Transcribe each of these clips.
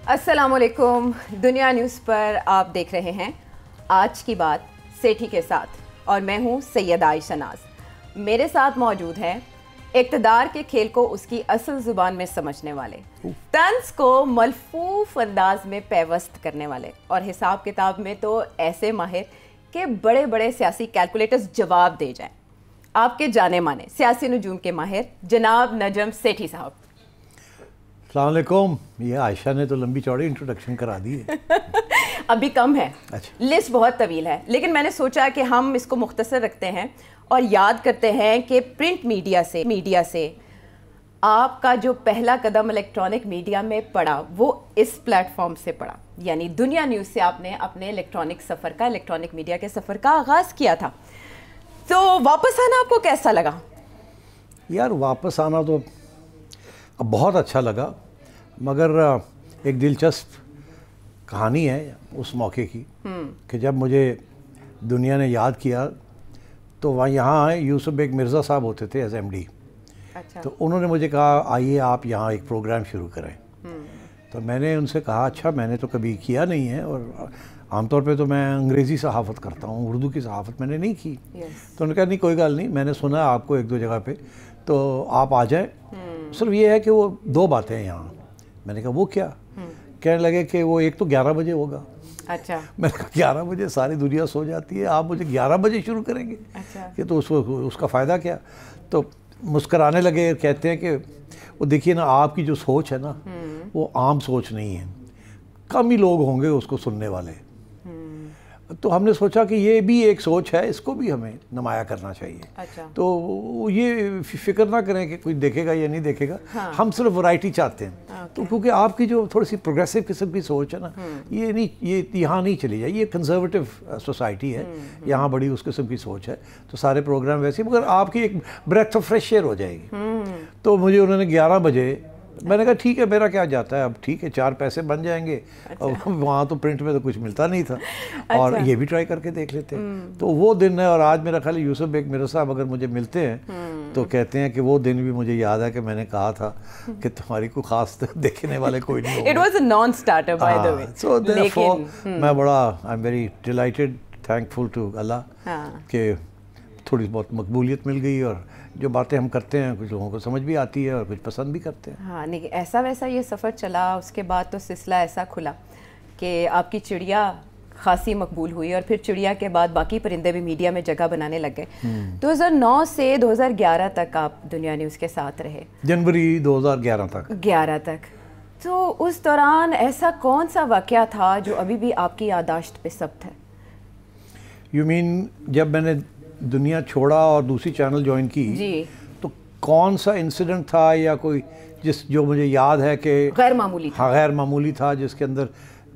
السلام علیکم. دنیا نیوز پر آپ دیکھ رہے ہیں آج کی بات سیٹھی کے ساتھ اور میں ہوں سید عائشہ ناز. میرے ساتھ موجود ہیں اقتدار کے کھیل کو اس کی اصل زبان میں سمجھنے والے, طنز کو ملفوف انداز میں پیوست کرنے والے اور حساب کتاب میں تو ایسے ماہر کہ بڑے بڑے سیاسی کیلکولیٹرز جواب دے جائیں. آپ کے جانے مانے سیاسی نجوم کے ماہر جناب نجم سیٹھی صاحب. السلام علیکم. یہ عائشہ نے تو لمبی چوڑی انٹروڈکشن کرا دی ہے. ابھی کم ہے, اچھا لسٹ بہت طویل ہے, لیکن میں نے سوچا کہ ہم اس کو مختصر رکھتے ہیں اور یاد کرتے ہیں کہ پرنٹ میڈیا سے آپ کا جو پہلا قدم الیکٹرانک میڈیا میں پڑا وہ اس پلیٹ فارم سے پڑا, یعنی دنیا نیوز سے آپ نے اپنے الیکٹرانک میڈیا کے سفر کا آغاز کیا تھا. تو واپس آنا آپ کو کیسا لگا؟ یار واپس آنا تو اب بہت اچھا لگا, مگر ایک دلچسپ کہانی ہے اس موقع کی کہ جب مجھے دنیا نے یاد کیا تو وہاں یہاں یوسف بیگ مرزا صاحب ہوتے تھے ایز ایم ڈی. تو انہوں نے مجھے کہا آئیے آپ یہاں ایک پروگرام شروع کریں. تو میں نے ان سے کہا اچھا میں نے تو کبھی کیا نہیں ہے, اور عام طور پہ تو میں انگریزی صحافت کرتا ہوں, اردو کی صحافت میں نے نہیں کی. تو انہوں نے کہا نہیں کوئی گل نہیں, میں نے سنا آپ کو ایک دو جگہ پہ, تو آپ آ جائیں. صرف یہ ہے کہ وہ دو باتیں ہیں یہاں. میں نے کہا وہ کیا؟ کہنے لگے کہ وہ ایک تو 11 بجے ہوگا. اچھا. میں نے کہا 11 بجے ساری دنیا سو جاتی ہے, آپ مجھے 11 بجے شروع کریں گے؟ کہ تو اس کا فائدہ کیا؟ تو مسکرانے لگے, کہتے ہیں کہ وہ دیکھیے نا آپ کی جو سوچ ہے نا وہ عام سوچ نہیں ہے, کم ہی لوگ ہوں گے اس کو سننے والے. تو ہم نے سوچا کہ یہ بھی ایک سوچ ہے, اس کو بھی ہمیں نمایاں کرنا چاہیے. اچھا. تو یہ فکر نہ کریں کہ کوئی دیکھے گا یا نہیں دیکھے گا, ہم صرف ورائٹی چاہتے ہیں. تو کیونکہ آپ کی جو تھوڑی سی پروگریسو قسم کی سوچ ہے نا, یہ یہاں نہیں چلی جائے. یہ کنزرویٹو سوسائٹی ہے, یہاں بڑی اس قسم کی سوچ ہے, تو سارے پروگرام ویسے, مگر آپ کی ایک بریتھ آف فریش ایئر ہو جائے گی. تو مجھے انہوں نے 11 بجے, میں نے کہا ٹھیک ہے میرا کیا جاتا ہے, اب ٹھیک ہے 4 پیسے بن جائیں گے. وہاں تو پرنٹ میں تو کچھ ملتا نہیں تھا, اور یہ بھی ٹرائی کر کے دیکھ لیتے. تو وہ دن ہے, اور آج میرا خیال یوسف بیگ مرزا صاحب اگر مجھے ملتے ہیں تو کہتے ہیں کہ وہ دن بھی مجھے یاد ہے کہ میں نے کہا تھا کہ تمہاری کوئی خاص دیکھنے والے کوئی نہیں ہوگا. It was a non-starter by the way. So therefore میں بڑا I'm very delighted, thankful to Allah کہ تھوڑی بہت مقبولیت مل گئی, اور جو باتیں ہم کرتے ہیں کچھ لوگوں کو سمجھ بھی آتی ہے اور کچھ پسند بھی کرتے ہیں. ہاں نہیں ایسا ویسا یہ سفر چلا, اس کے بعد تو سلسلہ ایسا کھلا کہ آپ کی چڑیا خاصی مقبول ہوئی, اور پھر چڑیا کے بعد باقی پرندے بھی میڈیا میں جگہ بنانے لگ گئے. 2009 سے 2011 تک آپ دنیا نیوز کے ساتھ رہے, جنوری 2011 تک. تو اس دوران ایسا کون سا واقعہ تھا جو ابھی بھی آپ کی یادداشت پہ ثبت ہے؟ یو مین جب میں نے دنیا چھوڑا اور دوسری چینل جوائن کی جی, تو کون سا انسیڈنٹ تھا یا کوئی جو مجھے یاد ہے کہ غیر معمولی تھا؟ ہاں غیر معمولی تھا, جس کے اندر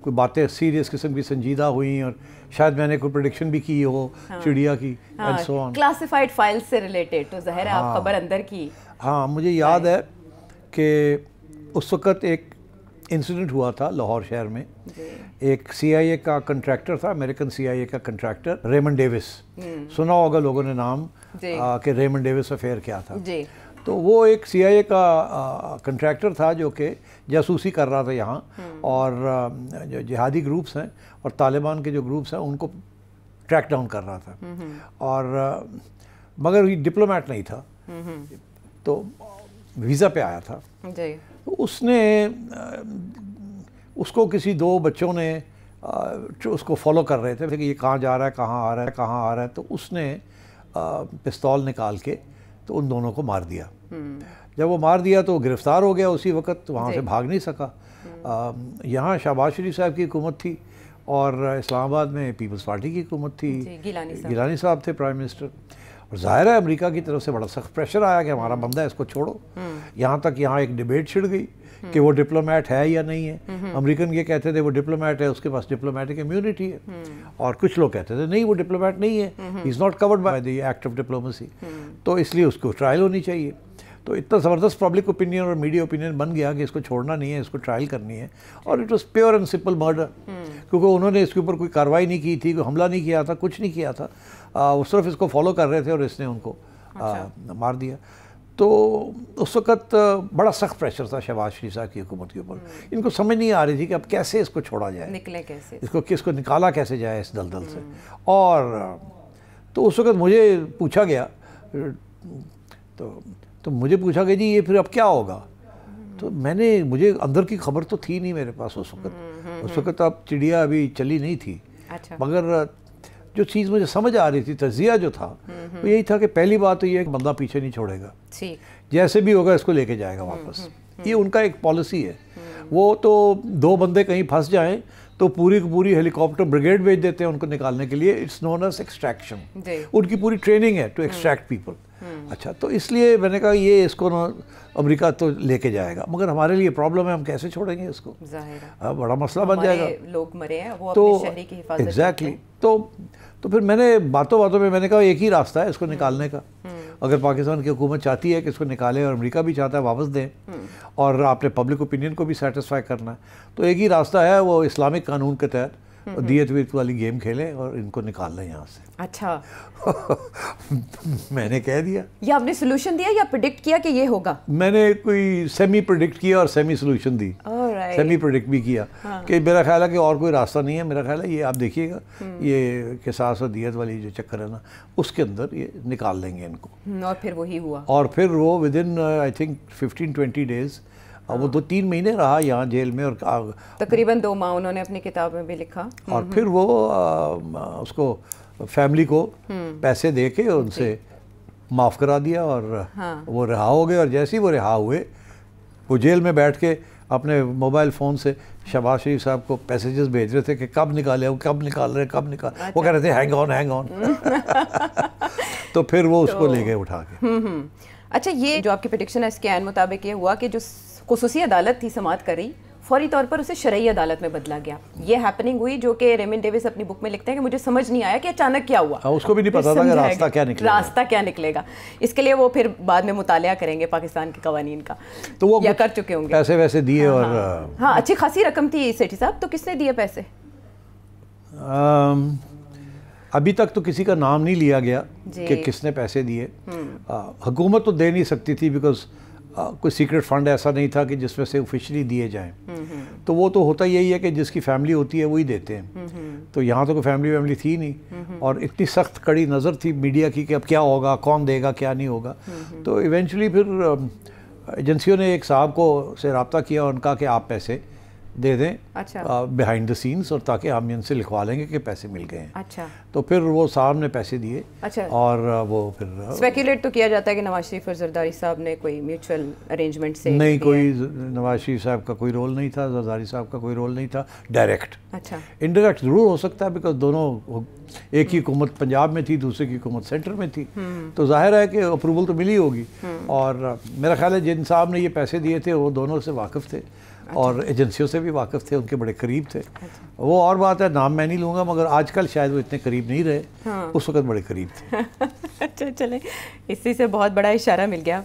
کوئی باتیں سیریس قسم کی سنجیدہ ہوئیں, اور شاید میں نے کوئی پریڈکشن بھی کی ہو چڑیا کی and so on. Classified file سے ریلیٹڈ تو ظاہر ہے آپ خبر اندر کی. ہاں مجھے یاد ہے کہ اس وقت ایک انسیڈنٹ ہوا تھا لاہور شہر میں. ایک سی آئی اے کا کنٹریکٹر تھا, امریکن سی آئی اے کا کنٹریکٹر ریمنڈ ڈیوس. سنا ہوگا لوگوں نے نام کہ ریمنڈ ڈیوس افیئر کیا تھا. تو وہ ایک سی آئی اے کا کنٹریکٹر تھا جو کہ جاسوسی کر رہا تھا یہاں, اور جو جہادی گروپس ہیں اور طالبان کے جو گروپس ہیں ان کو ٹریک ڈاؤن کر رہا تھا, اور مگر یہ ڈپلومیٹ نہیں تھا, تو ویزا پہ آیا تھا. اس نے اس کو کسی 2 بچوں نے اس کو فالو کر رہے تھے کہ یہ کہاں جا رہا ہے, کہاں آ رہا ہے. تو اس نے پستول نکال کے تو ان دونوں کو مار دیا. جب وہ مار دیا تو گرفتار ہو گیا اسی وقت, وہاں سے بھاگ نہیں سکا. یہاں شہباز شریف صاحب کی حکومت تھی, اور اسلام آباد میں پیپلز پارٹی کی حکومت تھی, گیلانی صاحب تھے پرائم منسٹر. اور ظاہر ہے امریکہ کی طرف سے بڑا سخت پریشر آیا کہ ہمارا بندہ ہے اس کو چھوڑو. یہاں تک یہاں ایک ڈیبیٹ چھڑ گئی کہ وہ ڈپلومیٹ ہے یا نہیں ہے. امریکن یہ کہتے تھے وہ ڈپلومیٹ ہے, اس کے پاس ڈپلومیٹک امیونٹی ہے, اور کچھ لوگ کہتے تھے نہیں وہ ڈپلومیٹ نہیں ہے, he is not covered by the act of diplomacy, تو اس لیے اس کو ٹرائل ہونی چاہیے. تو اتنا زبردست پبلک اوپینین اور میڈیا اوپینین بن گیا کہ اس کو چھوڑنا نہیں ہے, اس کو ٹرائل کرنی ہے. اور it was pure and simple murder, کیونکہ انہوں نے اس کے اوپر کوئی کارروائی نہیں کی تھی, کوئی حملہ نہیں کیا تھا, کچھ نہیں کیا تھا, وہ صرف اس کو فالو کر رہے تھے اور اس نے ان کو مار دیا. تو اس وقت بڑا سخت پریشر تھا شہباز شریف صاحب کی حکومت کے اوپر. ان کو سمجھ نہیں آ رہی تھی کہ اب کیسے اس کو چھوڑا جائے, نکلے کیسے, اس کو نکالا کیسے جائے اس دلدل سے. اور تو اس وقت مجھے پوچھا گیا, تو مجھے پوچھا کہ جی یہ پھر اب کیا ہوگا. تو مجھے اندر کی خبر تو تھی نہیں میرے پاس اس وقت اب چڑیا ابھی چلی نہیں تھی. مگر جو چیز مجھے سمجھ آ رہی تھی, تجزیہ جو تھا وہ یہی تھا کہ پہلی بات تو یہ کہ بندہ پیچھے نہیں چھوڑے گا, جیسے بھی ہوگا اس کو لے کے جائے گا واپس. یہ ان کا ایک پالیسی ہے. وہ تو 2 بندے کہیں پھنس جائیں تو پوری کی پوری ہیلی کاپٹر بریگیڈ بھیج دیتے ہیں ان کو نکالنے کے لیے. It's known as extraction. ان کی پوری ٹریننگ ہے ٹو ایکسٹریکٹ پیپل. اچھا, تو اس لیے میں نے کہا یہ اس کو نا امریکہ تو لے کے جائے گا, مگر ہمارے لیے پرابلم ہے, ہم کیسے چھوڑیں گے اس کو, بڑا مسئلہ بن جائے گا. لوگ مرے ہیں وہ تو اپنے شہری کی حفاظت. ایگزیکٹلی. تو پھر میں نے باتوں میں نے کہا ایک ہی راستہ ہے اس کو نکالنے کا. اگر پاکستان کی حکومت چاہتی ہے کہ اس کو نکالے اور امریکہ بھی چاہتا ہے واپس دیں, اور آپ نے پبلک اوپینین کو بھی سیٹسفائی کرنا ہے, تو ایک ہی راستہ ہے, وہ اسلامک قانون کے تحت دیت ویت والی گیم کھیلیں اور ان کو نکال لیں یہاں سے. اچھا. میں نے کہہ دیا. یا آپ نے سولوشن دیا یا پریڈکٹ کیا کہ یہ ہوگا؟ میں نے کوئی سیمی پریڈکٹ کیا اور سیمی سولوشن دی. سیمی پریڈکٹ بھی کیا کہ میرا خیال ہے کہ اور کوئی راستہ نہیں ہے. میرا خیال ہے یہ آپ دیکھیے گا, یہ قصاص اور دیت والی جو چکر ہے نا, اس کے اندر یہ نکال لیں گے ان کو. اور پھر وہی ہوا. اور پھر وہ ودن آئی تھنک 15-20 days, وہ 2-3 مہینے رہا یہاں جیل میں, اور تقریباً 2 ماہ انہوں نے اپنی کتاب میں بھی لکھا. اور پھر وہ اس کو فیملی کو پیسے دے کے ان سے معاف کرا دیا, اور وہ رہا ہو گئے. اور جیسے ہی وہ رہا ہوئے, وہ جیل میں بیٹھ کے اپنے موبائل فون سے شہباز شریف صاحب کو پیسیجز بھیج رہے تھے کہ کب نکالے, وہ کب نکال رہے, کب نکال. وہ کہہ رہے تھے ہینگ آن. تو پھر وہ اس کو لے گئے اٹھا کے. اچھا, یہ جو آپ کی پریڈکشن ہے اس کے عین مطابق یہ ہوا کہ جو خصوصی عدالت تھی سماعت کر رہی, فوری طور پر اسے شرعی عدالت میں بدلا گیا. یہ ہیپننگ ہوئی جو کہ ریمن ڈیوس اپنی بک میں لکھتے ہیں کہ مجھے سمجھ نہیں آیا کہ اچانک کیا ہوا. اس کو بھی نہیں پتا تھا کہ راستہ کیا نکلے گا. اس کے لیے وہ پھر بعد میں مطالعہ کریں گے پاکستان کے قوانین کا, تو وہ کر چکے ہوں گے. پیسے ویسے دیے. اور ہاں, اچھی خاصی رقم تھی سیٹھی صاحب. تو کس نے دیے پیسے؟ ابھی تک تو کسی کا نام نہیں لیا گیا کہ کس نے پیسے دیے. حکومت تو دے نہیں سکتی تھی, بیکاز کوئی سیکرٹ فنڈ ایسا نہیں تھا کہ جس میں سے آفیشلی دیے جائیں. تو وہ تو ہوتا یہی ہے کہ جس کی فیملی ہوتی ہے وہی دیتے ہیں. تو یہاں تو کوئی فیملی تھی نہیں, اور اتنی سخت کڑی نظر تھی میڈیا کی کہ اب کیا ہوگا, کون دے گا, کیا نہیں ہوگا. تو ایونچولی پھر ایجنسیوں نے ایک صاحب کو سے رابطہ کیا اور ان کا کہ آپ پیسے دے دیں بیہائنڈ دا سینس, اور تاکہ ہم ان سے لکھوا لیں گے کہ پیسے مل گئے ہیں. اچھا. تو پھر وہ صاحب نے پیسے دیے. اچھا. اور وہ پھر اسپیکولیٹ تو کیا جاتا ہے کہ نواز شریف اور زرداری صاحب نے کوئی میوچل ارینجمنٹ سے نہیں, کوئی نواز شریف صاحب کا کوئی رول نہیں تھا, زرداری صاحب کا کوئی رول نہیں تھا ڈائریکٹ. اچھا. انڈائریکٹ ضرور ہو سکتا ہے, بیکاز دونوں ایک ہی حکومت پنجاب میں تھی, دوسرے کی حکومت سینٹر میں تھی, تو ظاہر ہے کہ اپروول تو ملی ہوگی. اور میرا خیال ہے جن صاحب نے یہ پیسے دیے تھے وہ دونوں سے واقف تھے, اور ایجنسیوں سے بھی واقف تھے, ان کے بڑے قریب تھے. وہ اور بات ہے, نام میں نہیں لوں گا, مگر آج کل شاید وہ اتنے قریب نہیں رہے, اس وقت بڑے قریب تھے. اچھا, چلیں اسی سے بہت بڑا اشارہ مل گیا.